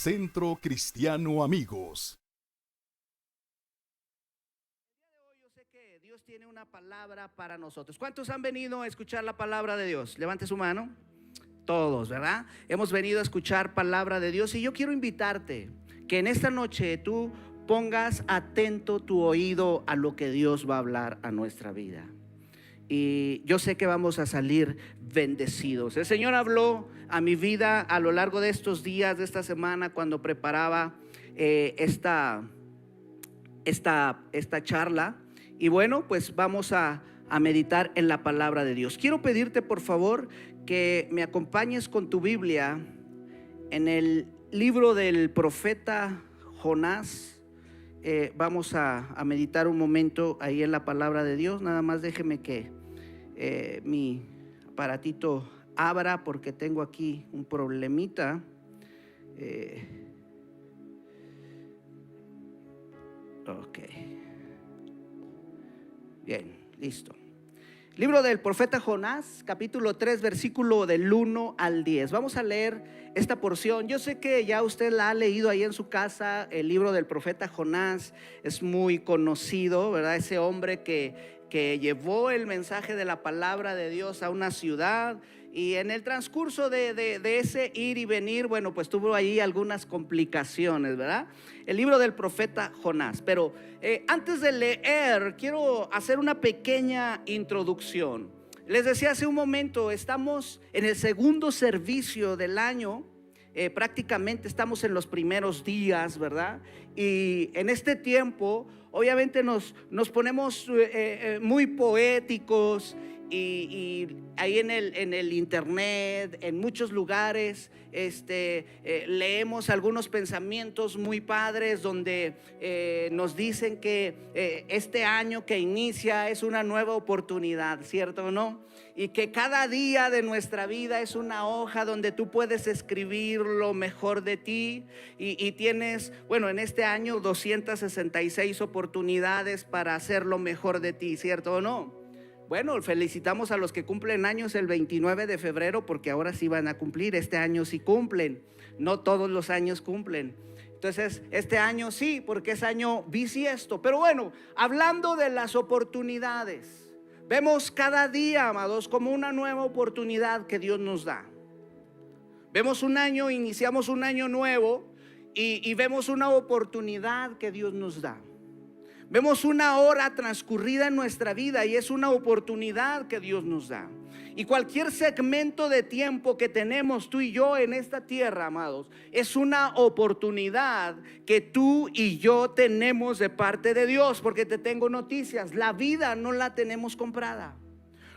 Centro Cristiano Amigos. Yo sé que Dios tiene una palabra para nosotros. ¿Cuántos han venido a escuchar la palabra de Dios? Levante su mano. Todos, ¿verdad? Hemos venido a escuchar palabra de Dios, y yo quiero invitarte que en esta noche tú pongas atento tu oído a lo que Dios va a hablar a nuestra vida. Y yo sé que vamos a salir bendecidos. El Señor habló a mi vida a lo largo de estos días, de esta semana, cuando preparaba esta charla. Y bueno, pues vamos a meditar en la palabra de Dios. Quiero pedirte, por favor, que me acompañes con tu Biblia en el libro del profeta Jonás. Vamos a meditar un momento ahí en la palabra de Dios. Nada más déjeme que mi aparatito abra, porque tengo aquí un problemita. Ok. Bien, listo. Libro del profeta Jonás, capítulo 3, versículo del 1 al 10. Vamos a leer esta porción. Yo sé que ya usted la ha leído ahí en su casa. El libro del profeta Jonás es muy conocido, ¿verdad? Ese hombre que llevó el mensaje de la palabra de Dios a una ciudad, y en el transcurso de ese ir y venir, bueno, pues tuvo ahí algunas complicaciones, ¿verdad? El libro del profeta Jonás. Pero antes de leer, quiero hacer una pequeña introducción. Les decía hace un momento, estamos en el segundo servicio del año. Prácticamente estamos en los primeros días, ¿verdad? Y en este tiempo obviamente nos ponemos muy poéticos, y ahí en el internet, en muchos lugares, leemos algunos pensamientos muy padres donde nos dicen que este año que inicia es una nueva oportunidad, ¿cierto o no? Y que cada día de nuestra vida es una hoja donde tú puedes escribir lo mejor de ti, y tienes, bueno, en este año 266 oportunidades para hacer lo mejor de ti, ¿cierto o no? Bueno, felicitamos a los que cumplen años el 29 de febrero, porque ahora sí van a cumplir. Este año sí cumplen, no todos los años cumplen. Entonces este año sí, porque es año bisiesto. Pero bueno, hablando de las oportunidades, vemos cada día, amados, como una nueva oportunidad que Dios nos da. Vemos un año, iniciamos un año nuevo, y vemos una oportunidad que Dios nos da. Vemos una hora transcurrida en nuestra vida, y es una oportunidad que Dios nos da. Y cualquier segmento de tiempo que tenemos tú y yo en esta tierra, amados, es una oportunidad que tú y yo tenemos de parte de Dios. Porque te tengo noticias: la vida no la tenemos comprada.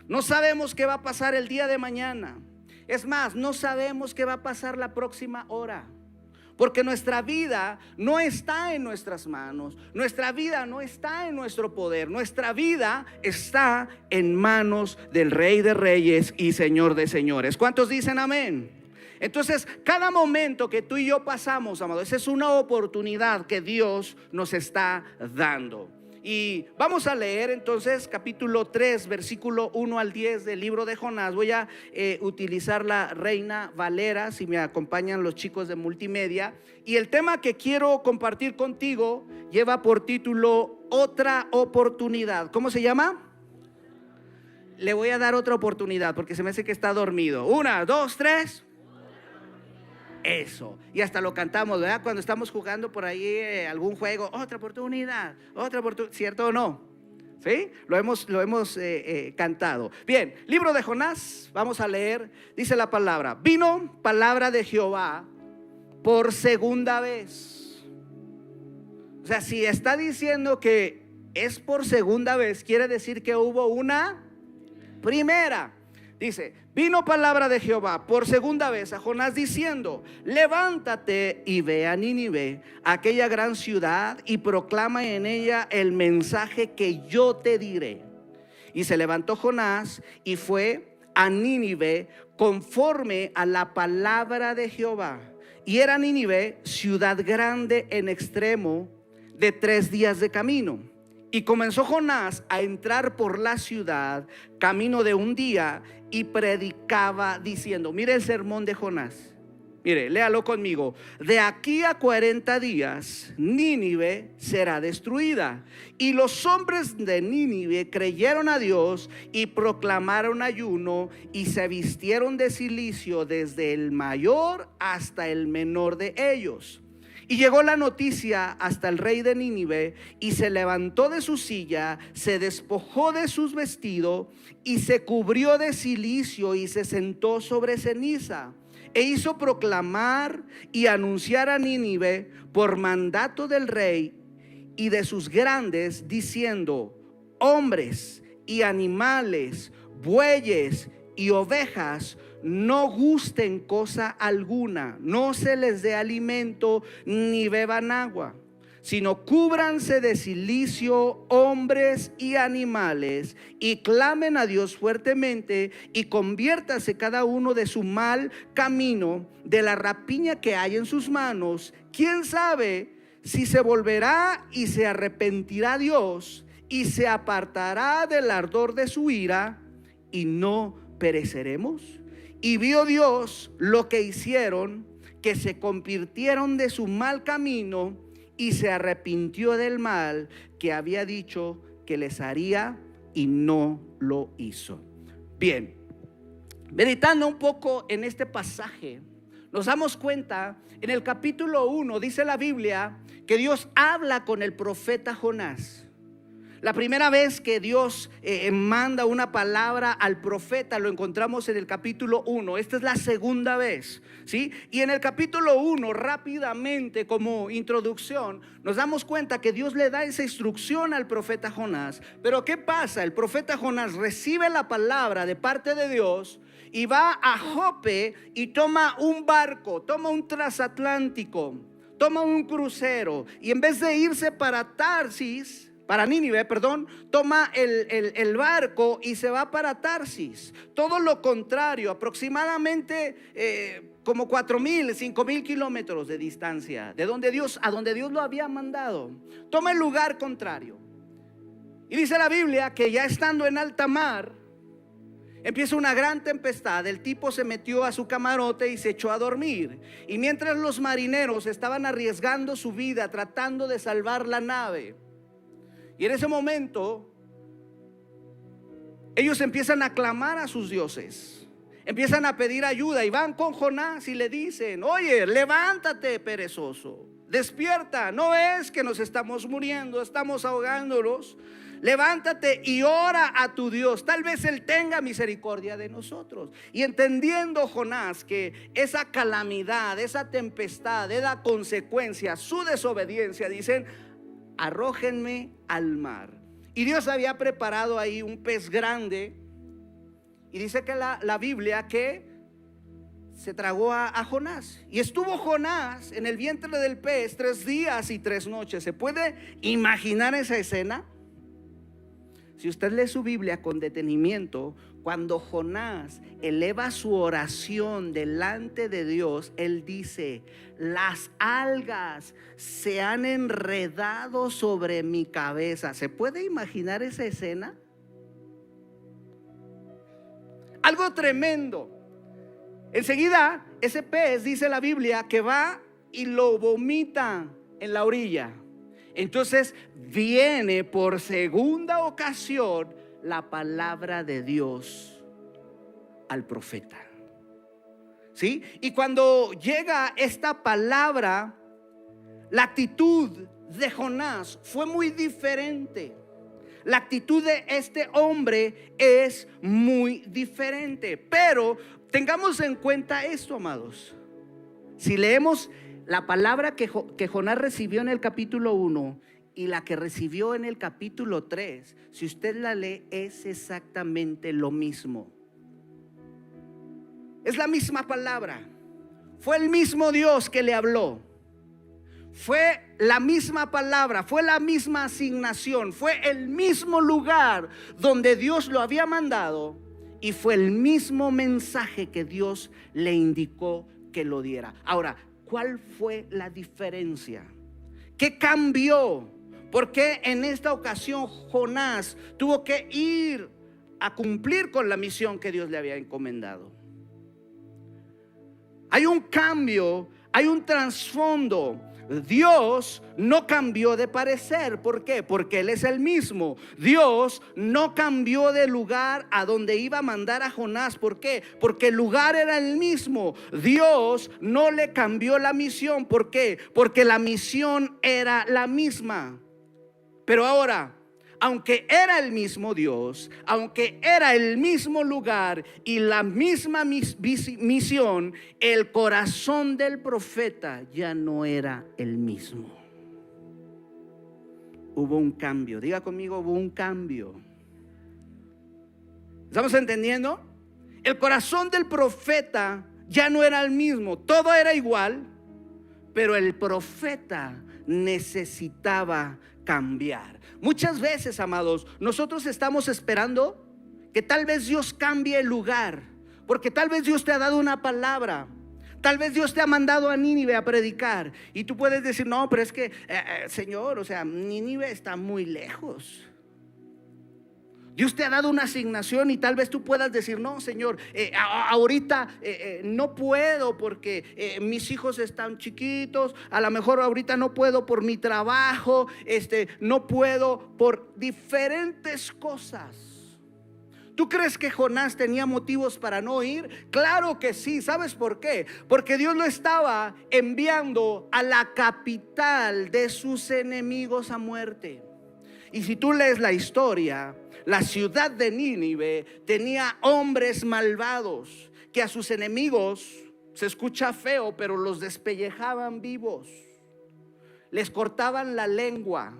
No sabemos qué va a pasar el día de mañana. Es más, no sabemos qué va a pasar la próxima hora. Porque nuestra vida no está en nuestras manos. Nuestra vida no está en nuestro poder. Nuestra vida está en manos del Rey de Reyes y Señor de Señores. ¿Cuántos dicen amén? Entonces, cada momento que tú y yo pasamos, amados, esa es una oportunidad que Dios nos está dando. Y vamos a leer entonces capítulo 3, versículo 1 al 10 del libro de Jonás. Voy a utilizar la Reina Valera, si me acompañan los chicos de multimedia. Y el tema que quiero compartir contigo lleva por título Otra Oportunidad. ¿Cómo se llama? Le voy a dar otra oportunidad, porque se me hace que está dormido. 1, 2, 3. Eso, y hasta lo cantamos, ¿verdad? Cuando estamos jugando por ahí algún juego, otra oportunidad, ¿cierto o no? ¿Sí? Lo hemos cantado. Bien, libro de Jonás, vamos a leer. Dice la palabra: vino palabra de Jehová por segunda vez. O sea, si está diciendo que es por segunda vez, quiere decir que hubo una primera. Dice: vino palabra de Jehová por segunda vez a Jonás diciendo: levántate y ve a Nínive, aquella gran ciudad, y proclama en ella el mensaje que yo te diré. Y se levantó Jonás y fue a Nínive conforme a la palabra de Jehová. Y era Nínive ciudad grande en extremo, de 3 días de camino. Y comenzó Jonás a entrar por la ciudad, camino de un día, y predicaba diciendo, mire el sermón de Jonás. Mire, léalo conmigo. De aquí a 40 días, Nínive será destruida. Y los hombres de Nínive creyeron a Dios y proclamaron ayuno y se vistieron de cilicio desde el mayor hasta el menor de ellos. Y llegó la noticia hasta el rey de Nínive, y se levantó de su silla, se despojó de sus vestidos y se cubrió de cilicio y se sentó sobre ceniza. E hizo proclamar y anunciar a Nínive por mandato del rey y de sus grandes, diciendo: hombres y animales, bueyes y ovejas, no gusten cosa alguna, no se les dé alimento ni beban agua, sino cúbranse de cilicio hombres y animales, y clamen a Dios fuertemente, y conviértase cada uno de su mal camino, de la rapiña que hay en sus manos. ¿Quién sabe si se volverá y se arrepentirá Dios y se apartará del ardor de su ira, y no pereceremos? Y vio Dios lo que hicieron, que se convirtieron de su mal camino, y se arrepintió del mal que había dicho que les haría, y no lo hizo. Bien, meditando un poco en este pasaje, nos damos cuenta, en el capítulo 1 dice la Biblia que Dios habla con el profeta Jonás. La primera vez que Dios manda una palabra al profeta lo encontramos en el capítulo 1. Esta es la segunda vez, ¿sí? Y en el capítulo 1, rápidamente, como introducción, nos damos cuenta que Dios le da esa instrucción al profeta Jonás. Pero ¿qué pasa? El profeta Jonás recibe la palabra de parte de Dios y va a Jope y toma un barco, toma un transatlántico, toma un crucero, y en vez de irse para Nínive, toma el barco y se va para Tarsis. Todo lo contrario, aproximadamente como 4,000, 5,000 kilómetros de distancia de a donde Dios lo había mandado. Toma el lugar contrario. Y dice la Biblia que ya estando en alta mar, empieza una gran tempestad. El tipo se metió a su camarote y se echó a dormir. Y mientras los marineros estaban arriesgando su vida tratando de salvar la nave, y en ese momento ellos empiezan a clamar a sus dioses, empiezan a pedir ayuda, y van con Jonás y le dicen: oye, levántate, perezoso, despierta, no es que nos estamos muriendo, estamos ahogándonos. Levántate y ora a tu Dios, tal vez Él tenga misericordia de nosotros. Y entendiendo Jonás que esa calamidad, esa tempestad era consecuencia, su desobediencia, dicen: arrójenme al mar. Y Dios había preparado ahí un pez grande, y dice que la Biblia que se tragó a Jonás. Y estuvo Jonás en el vientre del pez 3 días y 3 noches. ¿Se puede imaginar esa escena? Si usted lee su Biblia con detenimiento, cuando Jonás eleva su oración delante de Dios, él dice: las algas se han enredado sobre mi cabeza. ¿Se puede imaginar esa escena? Algo tremendo. Enseguida ese pez, dice la Biblia, que va y lo vomita en la orilla. Entonces viene por segunda ocasión la palabra de Dios al profeta, ¿sí? Y cuando llega esta palabra, la actitud de Jonás fue muy diferente. La actitud de este hombre es muy diferente. Pero tengamos en cuenta esto, amados. Si leemos la palabra que Jonás recibió en el capítulo 1 y la que recibió en el capítulo 3, si usted la lee, es exactamente lo mismo. Es la misma palabra. Fue el mismo Dios que le habló. Fue la misma palabra, fue la misma asignación, fue el mismo lugar donde Dios lo había mandado, y fue el mismo mensaje que Dios le indicó que lo diera. Ahora, ¿cuál fue la diferencia? ¿Qué cambió? ¿Por qué en esta ocasión Jonás tuvo que ir a cumplir con la misión que Dios le había encomendado? hay un cambio, hay un trasfondo. Dios no cambió de parecer. ¿Por qué? Porque Él es el mismo. Dios no cambió de lugar a donde iba a mandar a Jonás. ¿Por qué? Porque el lugar era el mismo. Dios no le cambió la misión. ¿Por qué? Porque la misión era la misma. Pero ahora, aunque era el mismo Dios, aunque era el mismo lugar y la misma misión, el corazón del profeta ya no era el mismo. Hubo un cambio. Diga conmigo, hubo un cambio. ¿Estamos entendiendo? El corazón del profeta ya no era el mismo. Todo era igual, pero el profeta necesitaba cambiar. Muchas veces, amados, nosotros estamos esperando que tal vez Dios cambie el lugar, porque tal vez Dios te ha dado una palabra, tal vez Dios te ha mandado a Nínive a predicar, y tú puedes decir, no, pero es que Señor, o sea, Nínive está muy lejos. Dios te ha dado una asignación y tal vez tú puedas decir, no, Señor, ahorita no puedo porque mis hijos están chiquitos, a lo mejor ahorita no puedo por mi trabajo, no puedo por diferentes cosas. ¿Tú crees que Jonás tenía motivos para no ir? Claro que sí. ¿Sabes por qué? Porque Dios lo estaba enviando a la capital de sus enemigos a muerte. Y si tú lees la historia, la ciudad de Nínive tenía hombres malvados que a sus enemigos, se escucha feo, pero los despellejaban vivos, les cortaban la lengua,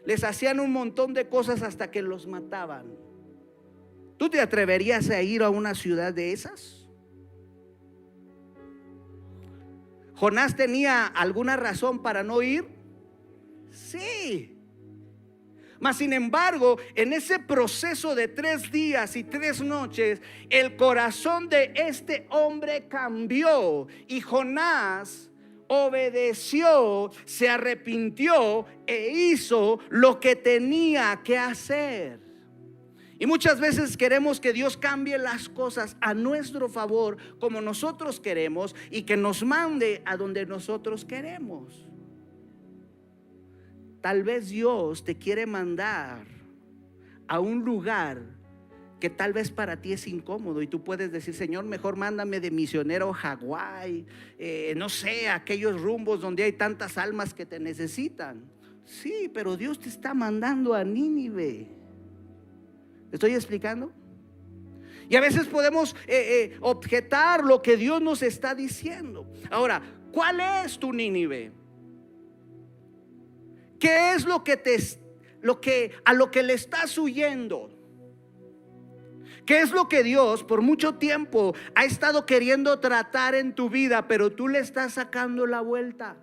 les hacían un montón de cosas hasta que los mataban. ¿Tú te atreverías a ir a una ciudad de esas? ¿Jonás tenía alguna razón para no ir? Sí. Mas sin embargo, en ese proceso de 3 días y 3 noches, el corazón de este hombre cambió y Jonás obedeció, se arrepintió e hizo lo que tenía que hacer. Y muchas veces queremos que Dios cambie las cosas a nuestro favor, como nosotros queremos, y que nos mande a donde nosotros queremos. Tal vez Dios te quiere mandar a un lugar que tal vez para ti es incómodo y tú puedes decir, Señor, mejor mándame de misionero a Hawái, no sé, aquellos rumbos donde hay tantas almas que te necesitan. Sí, pero Dios te está mandando a Nínive. ¿Te estoy explicando? Y a veces podemos objetar lo que Dios nos está diciendo. Ahora, ¿cuál es tu Nínive? ¿Qué es a lo que le estás huyendo? ¿Qué es lo que Dios por mucho tiempo ha estado queriendo tratar en tu vida, pero tú le estás sacando la vuelta?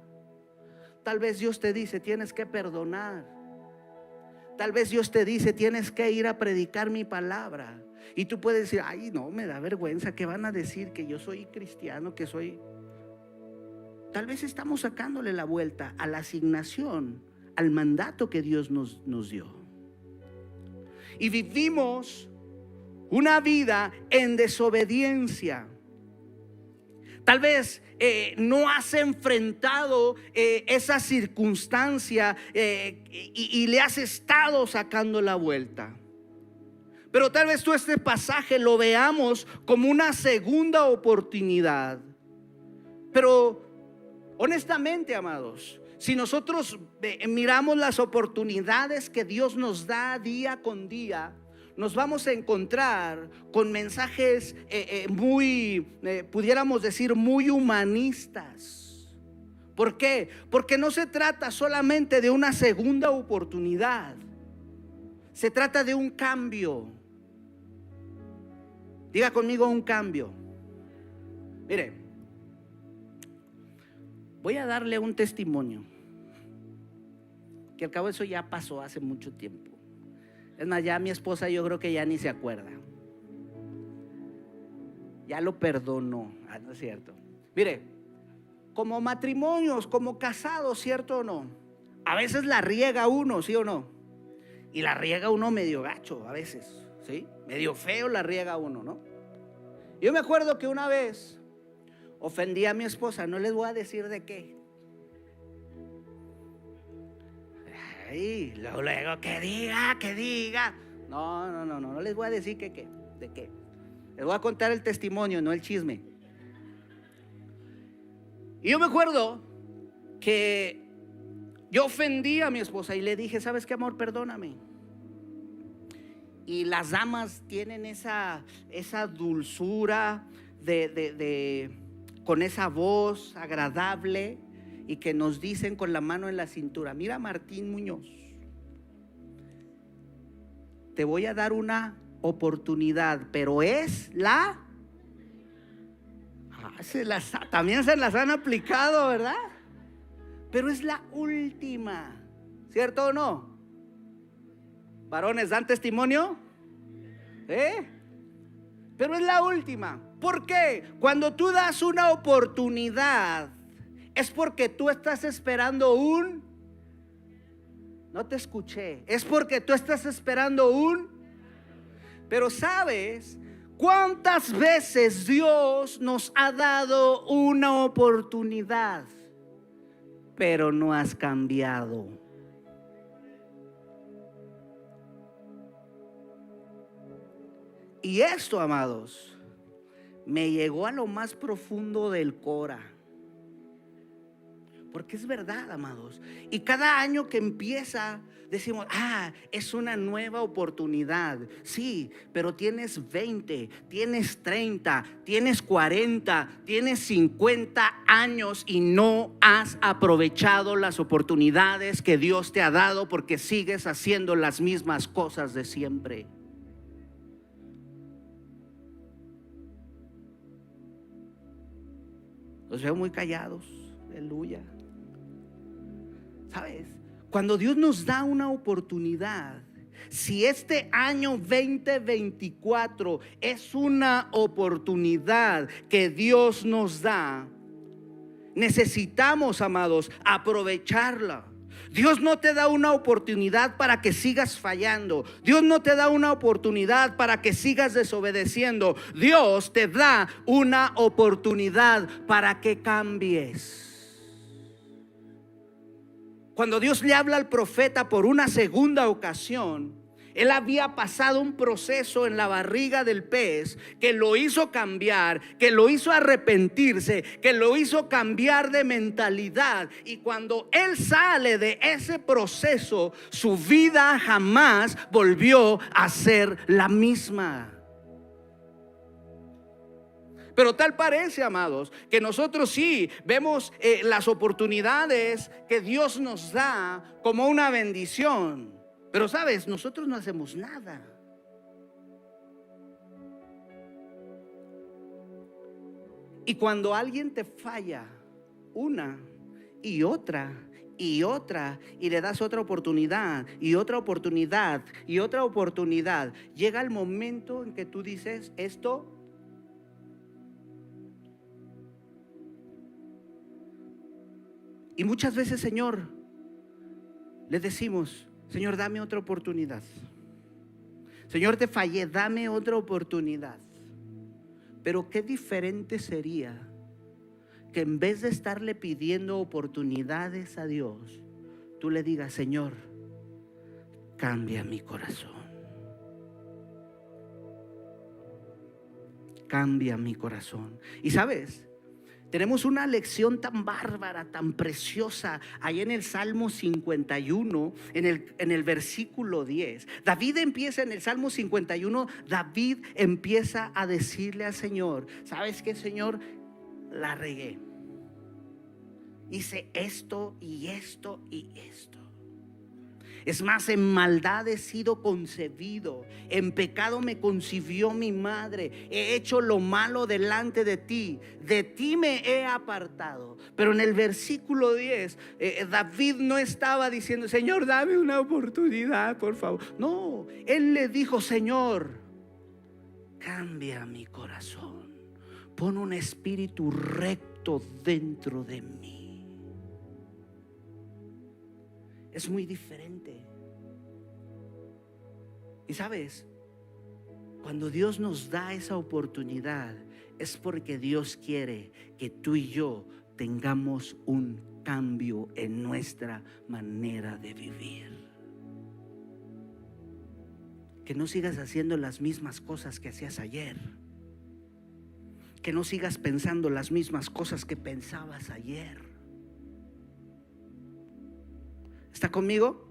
Tal vez Dios te dice, tienes que perdonar. Tal vez Dios te dice, tienes que ir a predicar mi palabra. Y tú puedes decir, ay, no, me da vergüenza, ¿qué van a decir? Que yo soy cristiano, que soy... Tal vez estamos sacándole la vuelta a la asignación, al mandato que Dios nos dio. Y vivimos una vida en desobediencia. Tal vez no has enfrentado esa circunstancia y le has estado sacando la vuelta. Pero tal vez tú este pasaje lo veamos como una segunda oportunidad. Pero honestamente, amados, si nosotros miramos las oportunidades que Dios nos da día con día, nos vamos a encontrar con mensajes pudiéramos decir, muy humanistas. ¿Por qué? Porque no se trata solamente de una segunda oportunidad, se trata de un cambio. Diga conmigo, un cambio. Mire, voy a darle un testimonio, que al cabo eso ya pasó hace mucho tiempo. Es más, ya mi esposa yo creo que ya ni se acuerda. Ya lo perdonó. No es cierto. Mire, como matrimonios, como casados, ¿cierto o no? A veces la riega uno, ¿sí o no? Y la riega uno medio gacho a veces, ¿sí? Medio feo la riega uno, ¿no? Yo me acuerdo que una vez ofendí a mi esposa, no les voy a decir de qué. Ay, luego que diga. No les voy a decir de qué. Les voy a contar el testimonio, no el chisme. Y yo me acuerdo que yo ofendí a mi esposa y le dije, ¿sabes qué, amor? Perdóname. Y las damas tienen esa dulzura con esa voz agradable y que nos dicen con la mano en la cintura: mira, Martín Muñoz, te voy a dar una oportunidad, pero es también se las han aplicado, ¿verdad? Pero es la última, ¿cierto o no? Varones, ¿dan testimonio? Pero es la última. ¿Por qué? Cuando tú das una oportunidad, es porque tú estás esperando no te escuché. Es porque tú estás esperando pero ¿sabes cuántas veces Dios nos ha dado una oportunidad, pero no has cambiado? Y esto, amados, me llegó a lo más profundo del cora. Porque es verdad, amados. Y cada año que empieza, decimos, es una nueva oportunidad. Sí, pero tienes 20, tienes 30, tienes 40, tienes 50 años y no has aprovechado las oportunidades que Dios te ha dado, porque sigues haciendo las mismas cosas de siempre. Los veo muy callados. Aleluya. ¿Sabes? Cuando Dios nos da una oportunidad, si este año 2024 es una oportunidad que Dios nos da, necesitamos, amados, aprovecharla. Dios no te da una oportunidad para que sigas fallando. Dios no te da una oportunidad para que sigas desobedeciendo. Dios te da una oportunidad para que cambies. Cuando Dios le habla al profeta por una segunda ocasión, él había pasado un proceso en la barriga del pez que lo hizo cambiar, que lo hizo arrepentirse, que lo hizo cambiar de mentalidad. Y cuando él sale de ese proceso, su vida jamás volvió a ser la misma. Pero tal parece, amados, que nosotros sí vemos las oportunidades que Dios nos da como una bendición. Pero sabes, nosotros no hacemos nada. Y cuando alguien te falla una y otra y otra, y le das otra oportunidad y otra oportunidad y otra oportunidad, llega el momento en que tú dices, esto y muchas veces, Señor, le decimos, Señor, dame otra oportunidad. Señor, te fallé, dame otra oportunidad. Pero qué diferente sería que en vez de estarle pidiendo oportunidades a Dios, tú le digas, Señor, cambia mi corazón. Cambia mi corazón. Y sabes, tenemos una lección tan bárbara, tan preciosa, ahí en el Salmo 51, en el versículo 10. David empieza en el Salmo 51, David empieza a decirle al Señor, ¿sabes qué, Señor? La regué. Hice esto y esto y esto. Es más, en maldad he sido concebido, en pecado me concibió mi madre, he hecho lo malo delante de ti me he apartado. Pero en el versículo 10, David no estaba diciendo, Señor, dame una oportunidad, por favor. No, él le dijo, Señor, cambia mi corazón, pon un espíritu recto dentro de mí. Es muy diferente. Y sabes, cuando Dios nos da esa oportunidad, es porque Dios quiere que tú y yo tengamos un cambio en nuestra manera de vivir. Que no sigas haciendo las mismas cosas que hacías ayer. Que no sigas pensando las mismas cosas que pensabas ayer. ¿Está conmigo?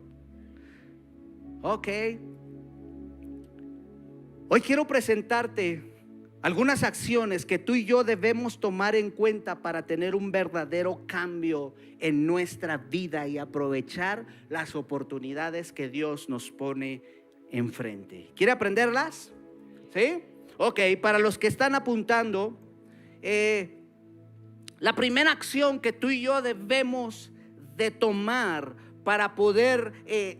Ok. Hoy quiero presentarte algunas acciones que tú y yo debemos tomar en cuenta para tener un verdadero cambio en nuestra vida y aprovechar las oportunidades que Dios nos pone enfrente. ¿Quiere aprenderlas? ¿Sí? Ok, para los que están apuntando, la primera acción que tú y yo debemos de tomar para poder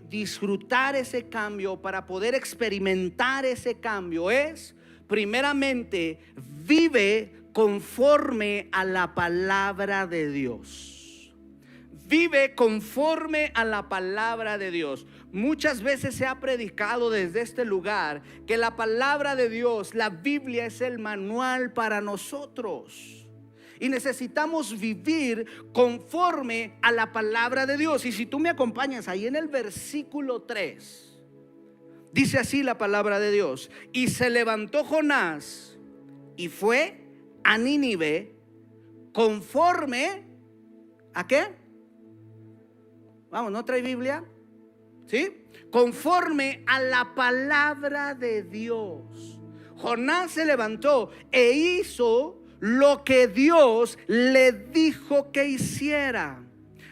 disfrutar ese cambio, para poder experimentar ese cambio es, primeramente, vive conforme a la palabra de Dios. Vive conforme a la palabra de Dios. Muchas veces se ha predicado desde este lugar que la palabra de Dios, la Biblia, es el manual para nosotros. Y necesitamos vivir conforme a la palabra de Dios. Y si tú me acompañas ahí en el versículo 3, dice así la palabra de Dios: y se levantó Jonás y fue a Nínive conforme ¿a qué? Vamos, ¿no trae Biblia? ¿Sí? Conforme a la palabra de Dios. Jonás se levantó e hizo lo que Dios le dijo que hiciera.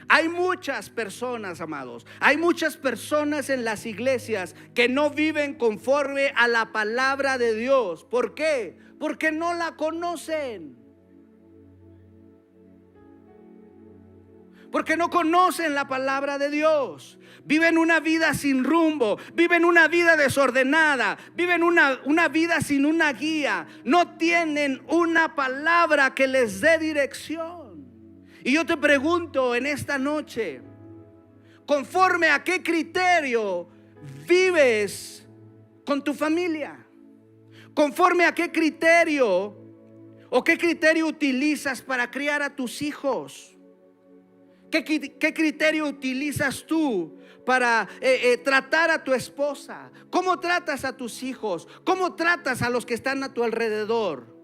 Hay muchas personas, amados, hay muchas personas en las iglesias que no viven conforme a la palabra de Dios. ¿Por qué? Porque no la conocen. Porque no conocen la palabra de Dios. Viven una vida sin rumbo, viven una vida desordenada, viven una vida sin una guía. No tienen una palabra que les dé dirección. Y yo te pregunto en esta noche, ¿conforme a qué criterio vives con tu familia? ¿Conforme a qué criterio o qué criterio utilizas para criar a tus hijos? ¿Qué criterio utilizas tú para tratar a tu esposa? ¿Cómo tratas a tus hijos? ¿Cómo tratas a los que están a tu alrededor?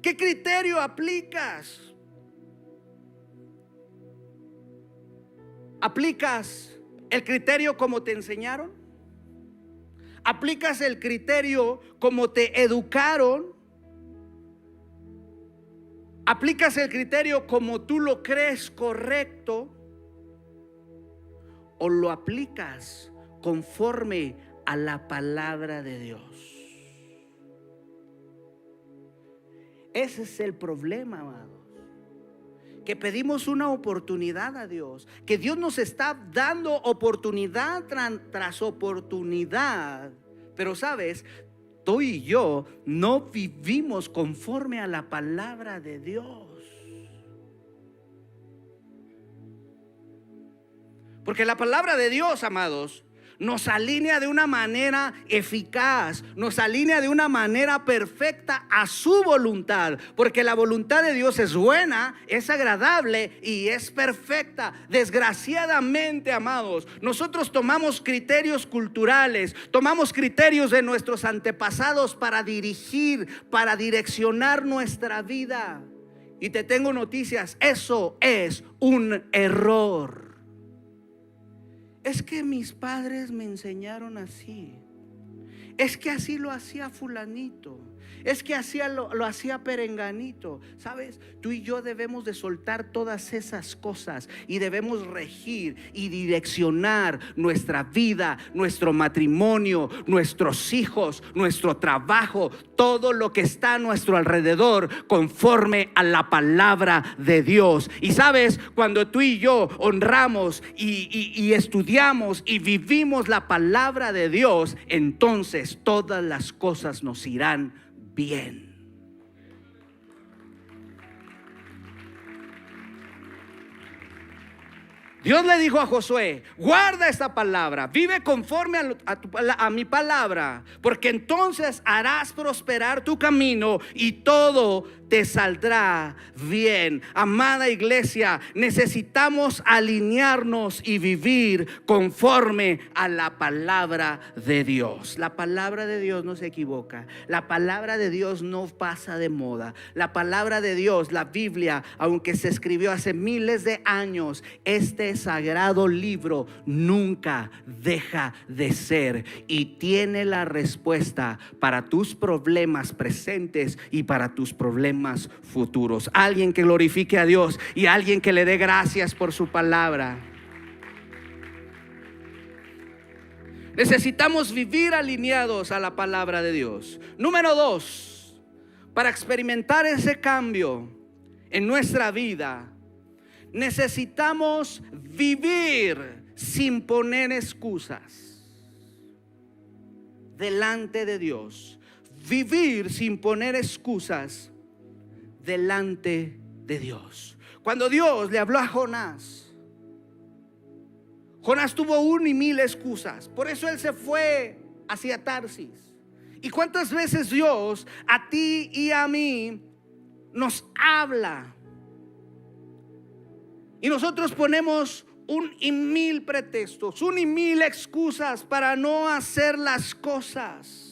¿Qué criterio aplicas? ¿Aplicas el criterio como te enseñaron? ¿Aplicas el criterio como te educaron? ¿Aplicas el criterio como tú lo crees correcto? ¿O lo aplicas conforme a la palabra de Dios? Ese es el problema, amados. Que pedimos una oportunidad a Dios, que Dios nos está dando oportunidad tras oportunidad. Pero sabes, tú y yo no vivimos conforme a la palabra de Dios. Porque la palabra de Dios, amados, nos alinea de una manera eficaz, nos alinea de una manera perfecta a su voluntad. Porque la voluntad de Dios es buena, es agradable y es perfecta. Desgraciadamente, amados, nosotros tomamos criterios culturales, tomamos criterios de nuestros antepasados para dirigir, para direccionar nuestra vida. Y te tengo noticias, eso es un error. Es que mis padres me enseñaron así. Es que así lo hacía fulanito. Es que así lo hacía perenganito. ¿Sabes? Tú y yo debemos de soltar todas esas cosas y debemos regir y direccionar nuestra vida, nuestro matrimonio, nuestros hijos, nuestro trabajo, todo lo que está a nuestro alrededor conforme a la palabra de Dios. Y sabes, cuando tú y yo honramos y estudiamos y vivimos la palabra de Dios, entonces todas las cosas nos irán bien. Dios le dijo a Josué: guarda esta palabra, vive conforme a mi palabra, porque entonces harás prosperar tu camino y todo te saldrá bien. Amada iglesia, necesitamos alinearnos y vivir conforme a la palabra de Dios. La palabra de Dios no se equivoca. La palabra de Dios no pasa de moda. La palabra de Dios, la Biblia, aunque se escribió hace miles de años, este sagrado libro nunca deja de ser y tiene la respuesta para tus problemas presentes y para tus problemas futuros. Alguien que glorifique a Dios y alguien que le dé gracias por su palabra. Necesitamos vivir alineados a la palabra de Dios. Número 2, para experimentar ese cambio en nuestra vida, necesitamos vivir sin poner excusas delante de Dios. Vivir sin poner excusas delante de Dios. Cuando Dios le habló a Jonás, Jonás tuvo 1,000 excusas. Por eso él se fue hacia Tarsis. ¿Y cuántas veces Dios a ti y a mí nos habla? Y nosotros ponemos 1,000 pretextos, 1,000 excusas para no hacer las cosas.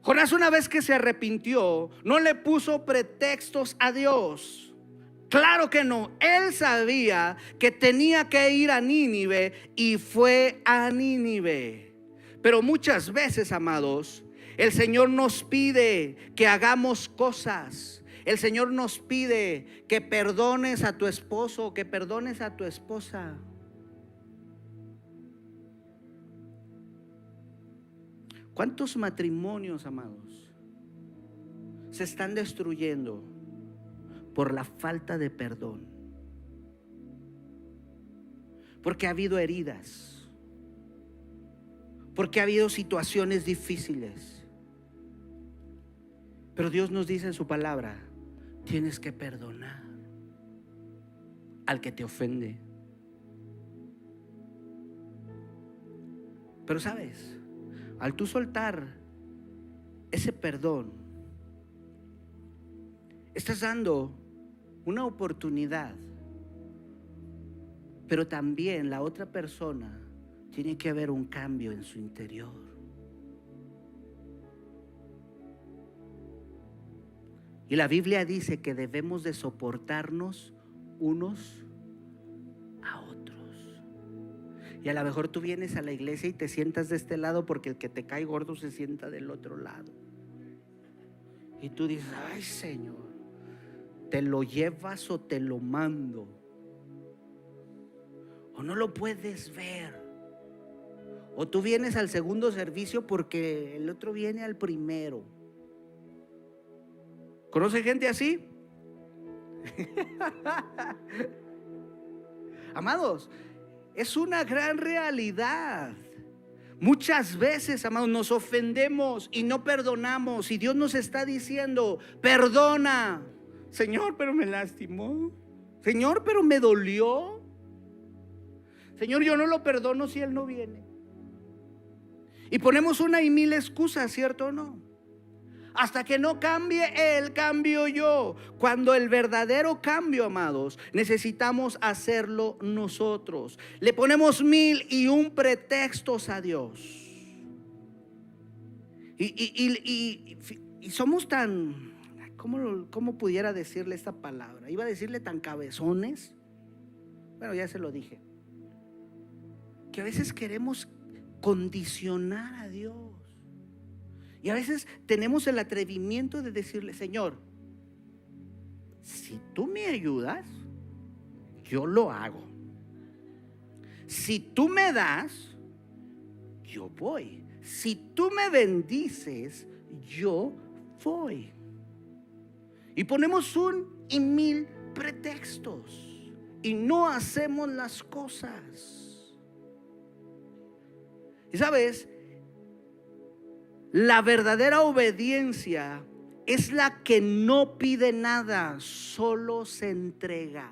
Jonás, una vez que se arrepintió, no le puso pretextos a Dios. Claro que no. Él sabía que tenía que ir a Nínive y fue a Nínive. Pero muchas veces, amados, el Señor nos pide que hagamos cosas. El Señor nos pide que perdones a tu esposo, que perdones a tu esposa. ¿Cuántos matrimonios, amados, se están destruyendo por la falta de perdón? Porque ha habido heridas, porque ha habido situaciones difíciles. Pero Dios nos dice en su palabra: tienes que perdonar al que te ofende. Pero sabes, al tú soltar ese perdón, estás dando una oportunidad. Pero también la otra persona tiene que haber un cambio en su interior. Y la Biblia dice que debemos de soportarnos unos a otros. Y a lo mejor tú vienes a la iglesia y te sientas de este lado porque el que te cae gordo se sienta del otro lado. Y tú dices: ay, Señor, ¿te lo llevas o te lo mando? O no lo puedes ver. O tú vienes al segundo servicio porque el otro viene al primero. ¿Conoce gente así? Amados, es una gran realidad. Muchas veces, amados, nos ofendemos y no perdonamos. Y Dios nos está diciendo: perdona. Señor, pero me lastimó. Señor, pero me dolió. Señor, yo no lo perdono si Él no viene. Y ponemos 1,000 excusas, ¿cierto o no? Hasta que no cambie Él, cambio yo. Cuando el verdadero cambio, amados, necesitamos hacerlo nosotros. Le ponemos 1,001 pretextos a Dios. Y somos tan, ¿cómo pudiera decirle esta palabra? Iba a decirle tan cabezones. Bueno, ya se lo dije. Que a veces queremos condicionar a Dios. Y a veces tenemos el atrevimiento de decirle: Señor, si tú me ayudas, yo lo hago. Si tú me das, yo voy. Si tú me bendices, yo voy. Y ponemos 1,000 pretextos y no hacemos las cosas. Y sabes, la verdadera obediencia es la que no pide nada, solo se entrega.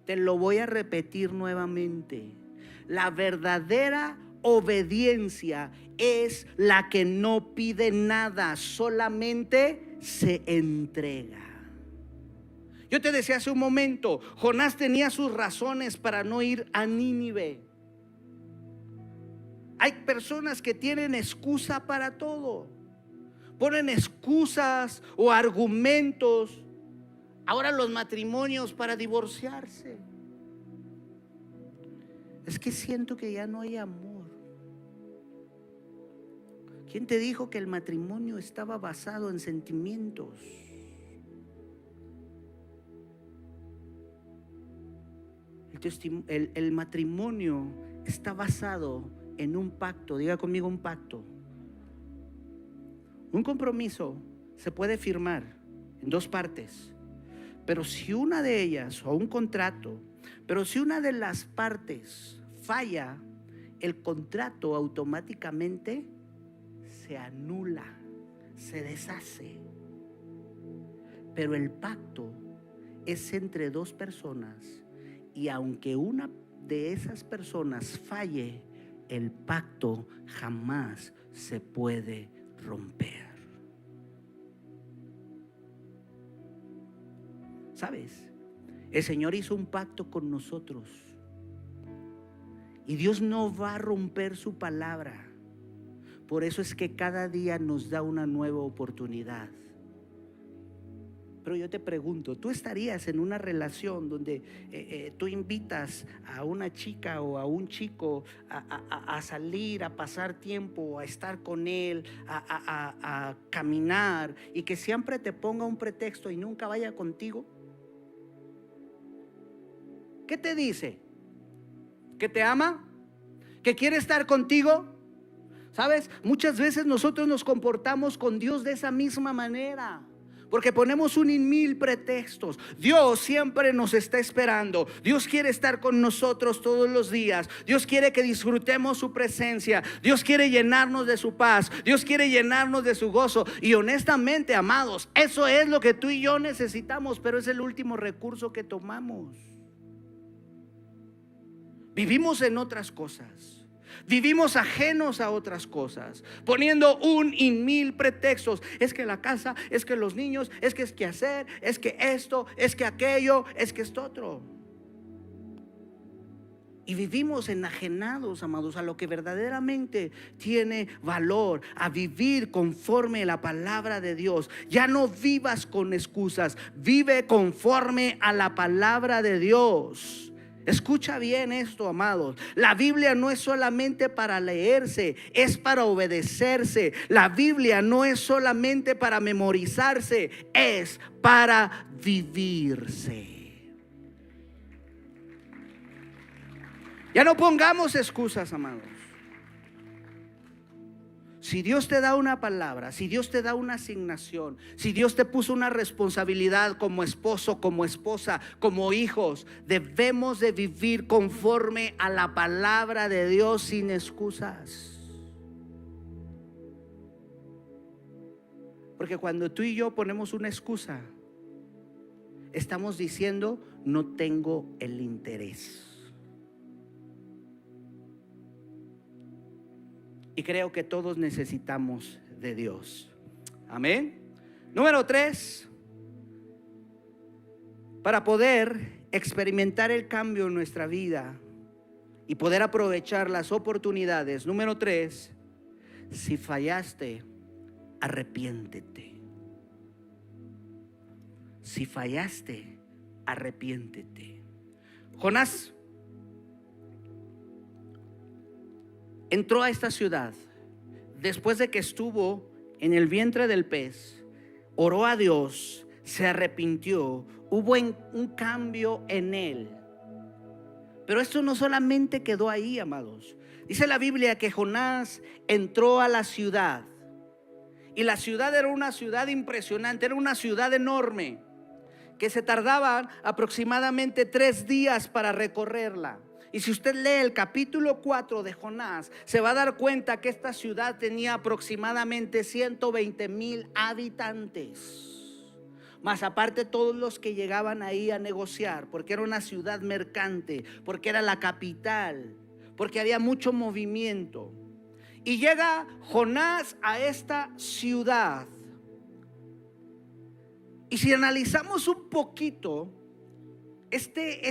Te lo voy a repetir nuevamente. La verdadera obediencia es la que no pide nada, solamente se entrega. Yo te decía hace un momento, Jonás tenía sus razones para no ir a Nínive. Hay personas que tienen excusa para todo. Ponen excusas o argumentos. Ahora los matrimonios para divorciarse. Es que siento que ya no hay amor. ¿Quién te dijo que el matrimonio estaba basado en sentimientos? El matrimonio está basado en un pacto. Diga conmigo, un pacto. Un compromiso se puede firmar en dos partes, pero si una de ellas, o un contrato, pero si una de las partes falla, el contrato automáticamente se anula, se deshace. Pero el pacto es entre dos personas, y aunque una de esas personas falle, el pacto jamás se puede romper. ¿Sabes? El Señor hizo un pacto con nosotros y Dios no va a romper su palabra. Por eso es que cada día nos da una nueva oportunidad. Pero yo te pregunto, ¿tú estarías en una relación donde tú invitas a una chica o a un chico a salir, a pasar tiempo, a estar con él, a caminar, y que siempre te ponga un pretexto y nunca vaya contigo? ¿Qué te dice? ¿Que te ama? ¿Que quiere estar contigo? ¿Sabes? Muchas veces nosotros nos comportamos con Dios de esa misma manera, porque ponemos un mil pretextos. Dios siempre nos está esperando. Dios quiere estar con nosotros todos los días. Dios quiere que disfrutemos su presencia. Dios quiere llenarnos de su paz. Dios quiere llenarnos de su gozo. Y honestamente, amados, eso es lo que tú y yo necesitamos, pero es el último recurso que tomamos. Vivimos en otras cosas. Vivimos ajenos a otras cosas, poniendo un y mil pretextos. Es que la casa, es que los niños, es que hacer, es que esto, es que aquello, es que esto otro. Y vivimos enajenados, amados, a lo que verdaderamente tiene valor, a vivir conforme a la palabra de Dios. Ya no vivas con excusas, vive conforme a la palabra de Dios. Escucha bien esto, amados. La Biblia no es solamente para leerse, es para obedecerse. La Biblia no es solamente para memorizarse, es para vivirse. Ya no pongamos excusas, amados. Si Dios te da una palabra, si Dios te da una asignación, si Dios te puso una responsabilidad como esposo, como esposa, como hijos, debemos de vivir conforme a la palabra de Dios sin excusas. Porque cuando tú y yo ponemos una excusa, estamos diciendo: no tengo el interés. Y creo que todos necesitamos de Dios. Amén. Número 3, para poder experimentar el cambio en nuestra vida y poder aprovechar las oportunidades. Número 3, si fallaste, arrepiéntete. Si fallaste, arrepiéntete. Jonás entró a esta ciudad después de que estuvo en el vientre del pez, oró a Dios, se arrepintió, hubo un cambio en él. Pero esto no solamente quedó ahí, amados. Dice la Biblia que Jonás entró a la ciudad, y la ciudad era una ciudad impresionante, era una ciudad enorme, que se tardaban aproximadamente 3 días para recorrerla. Y si usted lee el capítulo 4 de Jonás, se va a dar cuenta que esta ciudad tenía aproximadamente 120,000 habitantes. Más aparte todos los que llegaban ahí a negociar, porque era una ciudad mercante, porque era la capital, porque había mucho movimiento. Y llega Jonás a esta ciudad. Y si analizamos un poquito este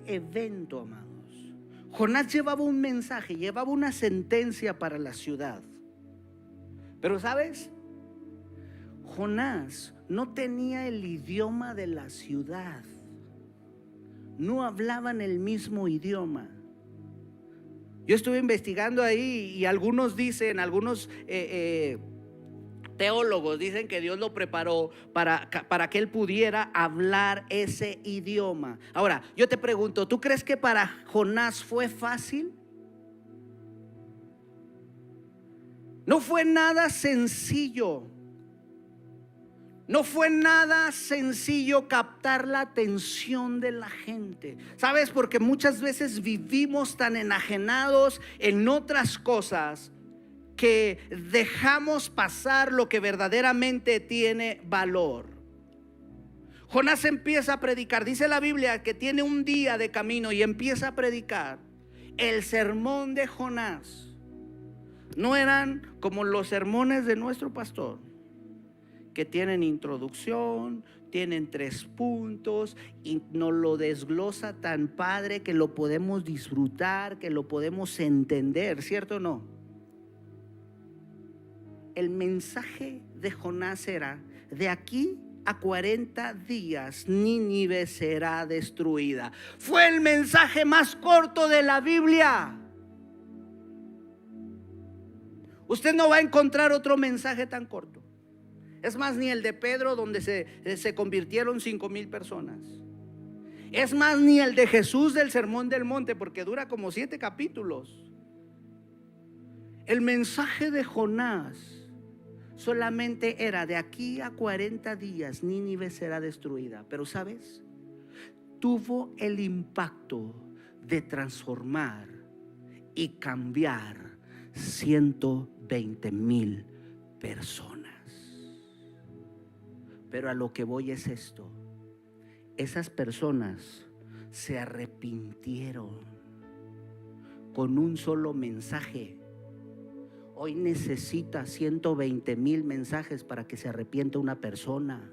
evento, amados, Jonás llevaba un mensaje, llevaba una sentencia para la ciudad. Pero ¿sabes? Jonás no tenía el idioma de la ciudad. No hablaban el mismo idioma. Yo estuve investigando ahí y algunos dicen, teólogos dicen que Dios lo preparó para que él pudiera hablar ese idioma. Ahora, yo te pregunto, ¿tú crees que para Jonás fue fácil? No fue nada sencillo. No fue nada sencillo captar la atención de la gente. ¿Sabes? Porque muchas veces vivimos tan enajenados en otras cosas que dejamos pasar lo que verdaderamente tiene valor. Jonás empieza a predicar. Dice la Biblia que tiene un día de camino y empieza a predicar. El sermón de Jonás no eran como los sermones de nuestro pastor, que tienen introducción, tienen 3 puntos y nos lo desglosa tan padre que lo podemos disfrutar, que lo podemos entender, ¿cierto o no? El mensaje de Jonás era: de aquí a 40 días Nínive será destruida. Fue el mensaje más corto de la Biblia. Usted no va a encontrar otro mensaje tan corto. Es más, ni el de Pedro, donde se convirtieron 5,000 personas. Es más, ni el de Jesús del Sermón del Monte, porque dura como 7 capítulos. El mensaje de Jonás solamente era: de aquí a 40 días Nínive será destruida. Pero ¿sabes? Tuvo el impacto de transformar y cambiar 120,000 personas. Pero a lo que voy es esto: esas personas se arrepintieron con un solo mensaje. Hoy necesita 120,000 mensajes para que se arrepienta una persona.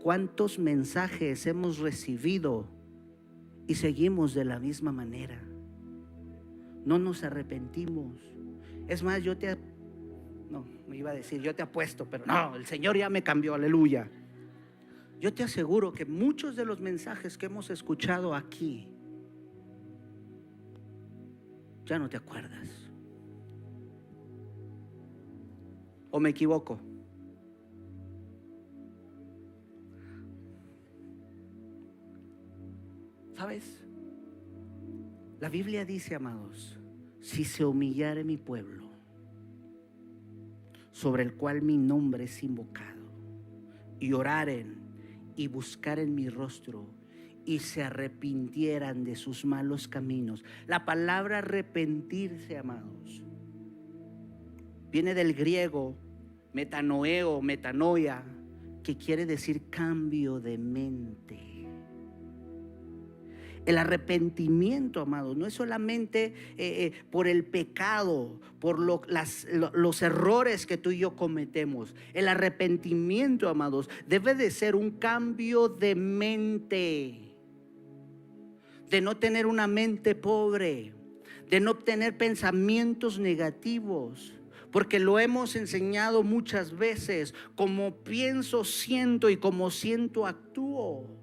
¿Cuántos mensajes hemos recibido y seguimos de la misma manera? No nos arrepentimos. Es más, yo te apuesto, pero no, el Señor ya me cambió, aleluya. Yo te aseguro que muchos de los mensajes que hemos escuchado aquí, ya no te acuerdas. ¿O me equivoco? ¿Sabes? La Biblia dice, amados: si se humillare mi pueblo, sobre el cual mi nombre es invocado, y oraren y buscaren mi rostro, y se arrepintieran de sus malos caminos. La palabra arrepentirse, amados, viene del griego metanoeo, metanoia, que quiere decir cambio de mente. El arrepentimiento, amados, no es solamente por el pecado, por los errores que tú y yo cometemos. El arrepentimiento, amados, debe de ser un cambio de mente, de no tener una mente pobre, de no tener pensamientos negativos. Porque lo hemos enseñado muchas veces: como pienso, siento, y como siento, actúo.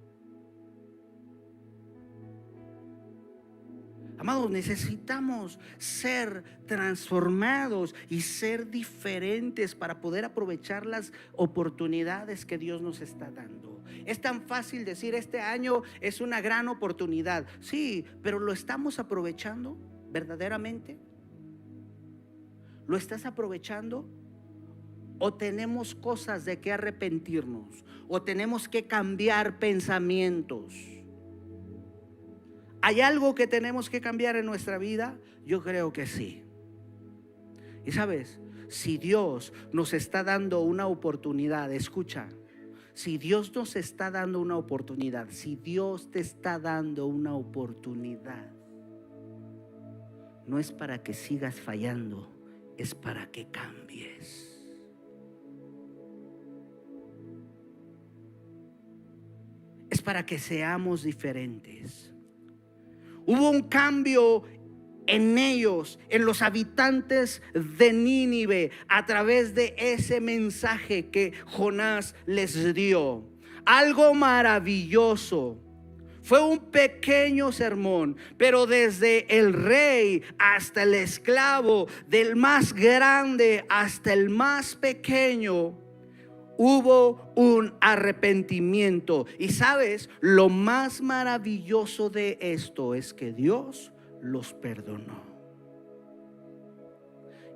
Amados, necesitamos ser transformados y ser diferentes para poder aprovechar las oportunidades que Dios nos está dando. Es tan fácil decir: este año es una gran oportunidad. Sí, pero ¿lo estamos aprovechando verdaderamente? ¿Lo estás aprovechando? ¿O tenemos cosas de que arrepentirnos? ¿O tenemos que cambiar pensamientos? ¿Hay algo que tenemos que cambiar en nuestra vida? Yo creo que sí. Y sabes, si Dios nos está dando una oportunidad, escucha, si Dios nos está dando una oportunidad, si Dios te está dando una oportunidad, no es para que sigas fallando, es para que cambies. Es para que seamos diferentes. Hubo un cambio en ellos, en los habitantes de Nínive, a través de ese mensaje que Jonás les dio. Algo maravilloso. Fue un pequeño sermón, pero desde el rey hasta el esclavo, del más grande hasta el más pequeño, hubo un arrepentimiento. Y sabes, lo más maravilloso de esto es que Dios los perdonó.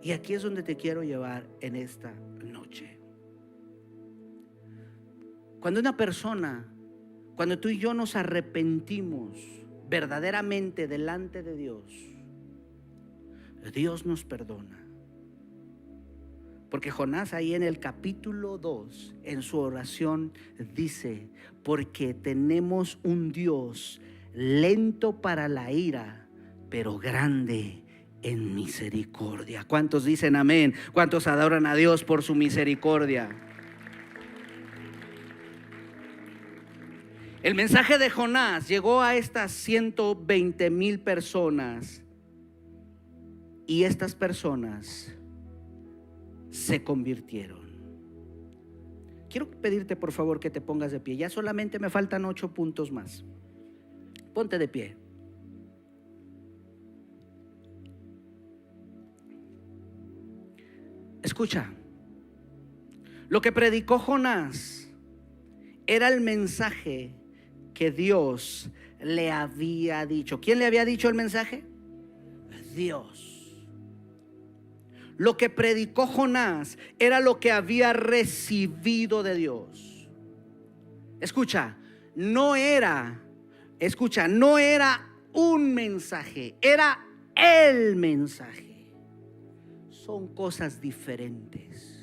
Y aquí es donde te quiero llevar en esta noche. Cuando tú y yo nos arrepentimos verdaderamente delante de Dios, Dios nos perdona. Porque Jonás ahí en el capítulo 2, en su oración dice: porque tenemos un Dios lento para la ira, pero grande en misericordia. ¿Cuántos dicen amén? ¿Cuántos adoran a Dios por su misericordia? El mensaje de Jonás llegó a estas 120,000 personas, y estas personas se convirtieron. Quiero pedirte por favor que te pongas de pie. Ya solamente me faltan 8 puntos más. Ponte de pie. Escucha, lo que predicó Jonás era el mensaje que Dios le había dicho. ¿Quién le había dicho el mensaje? Dios. Lo que predicó Jonás era lo que había recibido de Dios. Escucha, no era un mensaje, era el mensaje. Son cosas diferentes.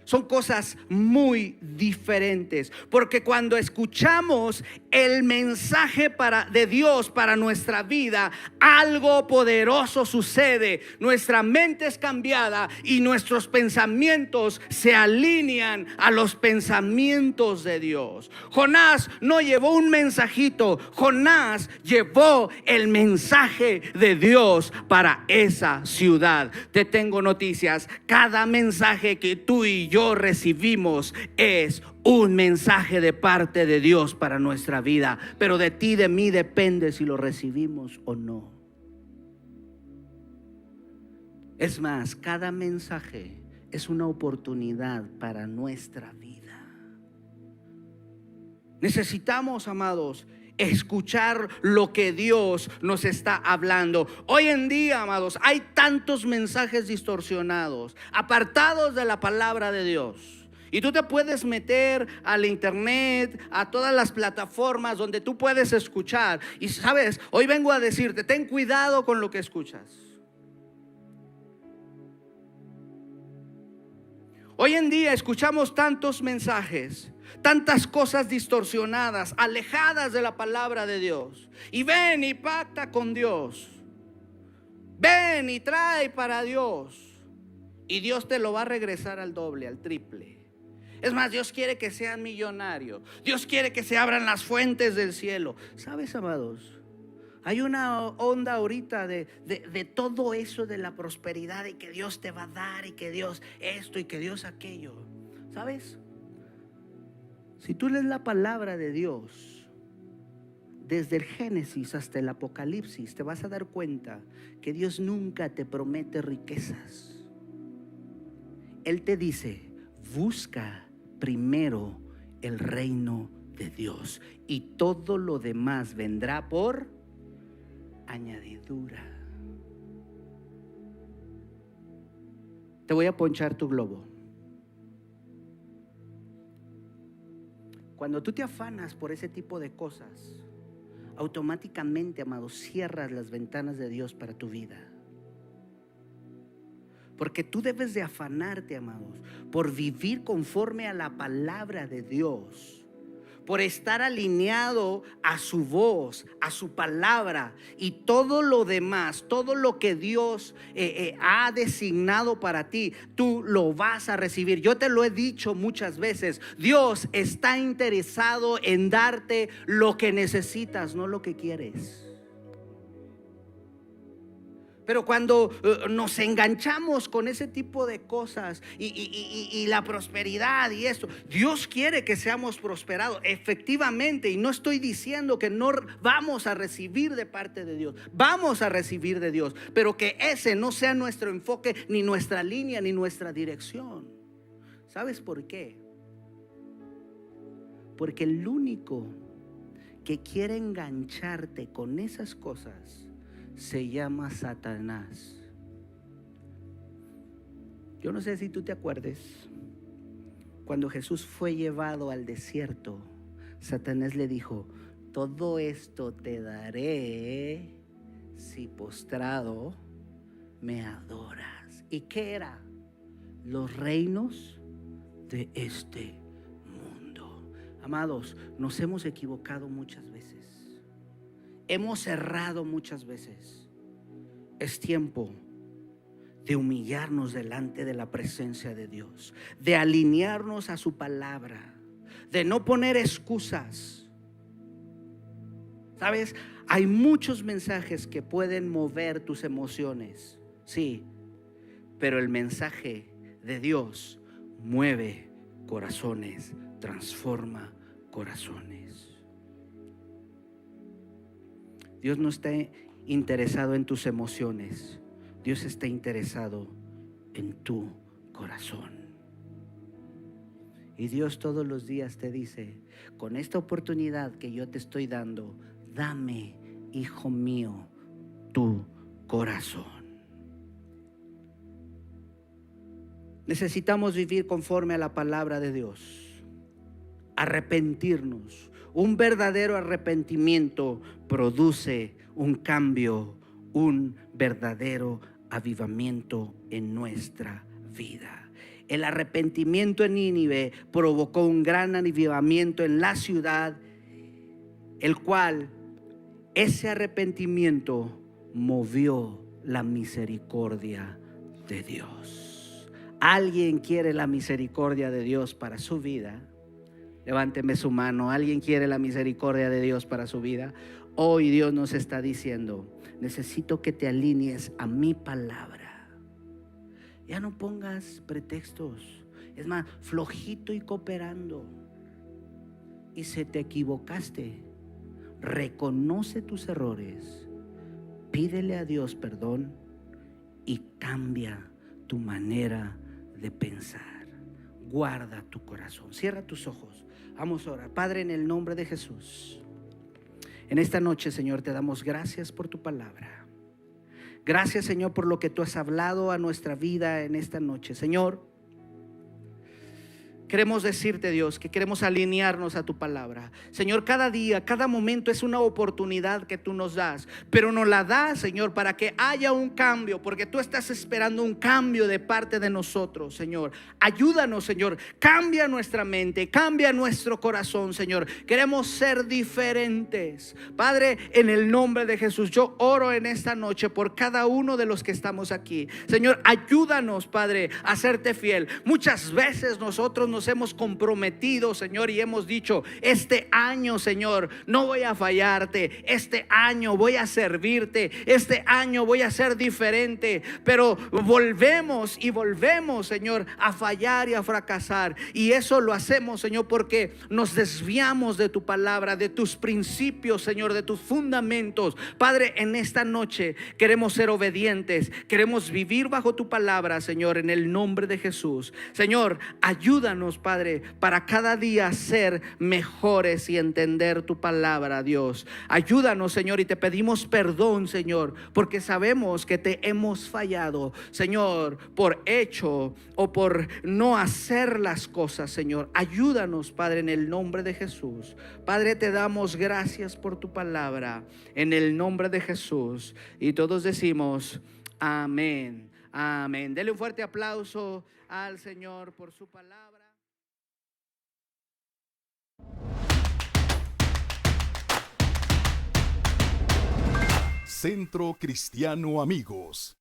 Son cosas muy diferentes, porque cuando escuchamos el mensaje de Dios para nuestra vida, algo poderoso sucede. Nuestra mente es cambiada y nuestros pensamientos se alinean a los pensamientos de Dios. Jonás no llevó un mensajito, Jonás llevó el mensaje de Dios para esa ciudad. Te tengo noticias: cada mensaje que tú y yo recibimos es un mensaje de parte de Dios para nuestra vida, pero de ti y de mí depende si lo recibimos o no. Es más, cada mensaje es una oportunidad para nuestra vida. Necesitamos, amados, escuchar lo que Dios nos está hablando. Hoy en día, amados, hay tantos mensajes distorsionados, apartados de la palabra de Dios. Y tú te puedes meter al internet, a todas las plataformas donde tú puedes escuchar. Y sabes, hoy vengo a decirte: ten cuidado con lo que escuchas. Hoy en día escuchamos tantos mensajes, tantas cosas distorsionadas, alejadas de la palabra de Dios. Y ven y pacta con Dios. Ven y trae para Dios. Y Dios te lo va a regresar al doble, al triple. Es más, Dios quiere que sean millonarios. Dios quiere que se abran las fuentes del cielo. ¿Sabes, amados? Hay una onda ahorita de todo eso de la prosperidad, y que Dios te va a dar, y que Dios esto, y que Dios aquello. ¿Sabes? Si tú lees la palabra de Dios, desde el Génesis hasta el Apocalipsis, te vas a dar cuenta que Dios nunca te promete riquezas. Él te dice: busca primero el reino de Dios, y todo lo demás vendrá por añadidura. Te voy a ponchar tu globo. Cuando tú te afanas por ese tipo de cosas, automáticamente, amado, cierras las ventanas de Dios para tu vida. Porque tú debes de afanarte, amados, por vivir conforme a la palabra de Dios, por estar alineado a su voz, a su palabra, y todo lo demás, todo lo que Dios ha designado para ti, tú lo vas a recibir. Yo te lo he dicho muchas veces, Dios está interesado en darte lo que necesitas, no lo que quieres. Pero cuando nos enganchamos con ese tipo de cosas y la prosperidad y esto, Dios quiere que seamos prosperados, efectivamente. Y no estoy diciendo que no vamos a recibir de parte de Dios, vamos a recibir de Dios, pero que ese no sea nuestro enfoque, ni nuestra línea, ni nuestra dirección. ¿Sabes por qué? Porque el único que quiere engancharte con esas cosas se llama Satanás. Yo no sé si tú te acuerdes, cuando Jesús fue llevado al desierto, Satanás le dijo: todo esto te daré si postrado me adoras. ¿Y qué era? Los reinos de este mundo. Amados, nos hemos equivocado muchas veces. Hemos errado muchas veces. Es tiempo de humillarnos delante de la presencia de Dios, de alinearnos a su palabra, de no poner excusas. ¿Sabes? Hay muchos mensajes que pueden mover tus emociones, sí, pero el mensaje de Dios mueve corazones, transforma corazones. Dios no está interesado en tus emociones, Dios está interesado en tu corazón. Y Dios todos los días te dice: con esta oportunidad que yo te estoy dando, dame, hijo mío, tu corazón. Necesitamos vivir conforme a la palabra de Dios, arrepentirnos. Un verdadero arrepentimiento produce un cambio, un verdadero avivamiento en nuestra vida. El arrepentimiento en Nínive provocó un gran avivamiento en la ciudad, el cual ese arrepentimiento movió la misericordia de Dios. ¿Alguien quiere la misericordia de Dios para su vida? Levánteme su mano. ¿Alguien quiere la misericordia de Dios para su vida? Hoy Dios nos está diciendo: necesito que te alinees a mi palabra. Ya no pongas pretextos. Es más, flojito y cooperando. Y si te equivocaste, reconoce tus errores, pídele a Dios perdón y cambia tu manera de pensar. Guarda tu corazón. Cierra tus ojos. Vamos a orar. Padre, en el nombre de Jesús, en esta noche, Señor, te damos gracias por tu palabra. Gracias, Señor, por lo que tú has hablado a nuestra vida en esta noche. Señor, queremos decirte, Dios, que queremos alinearnos a tu palabra. Señor, cada día, cada momento es una oportunidad que tú nos das, pero nos la das, Señor, para que haya un cambio, porque tú estás esperando un cambio de parte de nosotros, Señor. Ayúdanos, Señor, cambia nuestra mente, cambia nuestro corazón, Señor. Queremos ser diferentes. Padre, en el nombre de Jesús, yo oro en esta noche por cada uno de los que estamos aquí. Señor, ayúdanos, Padre, a serte fiel. Muchas veces nosotros nos hemos comprometido, Señor, y hemos dicho: este año, Señor, no voy a fallarte, este año voy a servirte, este año voy a ser diferente. Pero volvemos y volvemos, Señor, a fallar y a fracasar. Y eso lo hacemos, Señor, porque nos desviamos de tu palabra, de tus principios, Señor, de tus fundamentos. Padre, en esta noche queremos ser obedientes, queremos vivir bajo tu palabra, Señor, en el nombre de Jesús. Señor, ayúdanos, Padre, para cada día ser mejores y entender tu palabra, Dios. Ayúdanos, Señor, y te pedimos perdón, Señor, porque sabemos que te hemos fallado, Señor, por hecho o por no hacer las cosas, Señor. Ayúdanos, Padre, en el nombre de Jesús. Padre, te damos gracias por tu palabra, en el nombre de Jesús. Y todos decimos: amén. Amén. Dele un fuerte aplauso al Señor por su palabra. Centro Cristiano Amigos.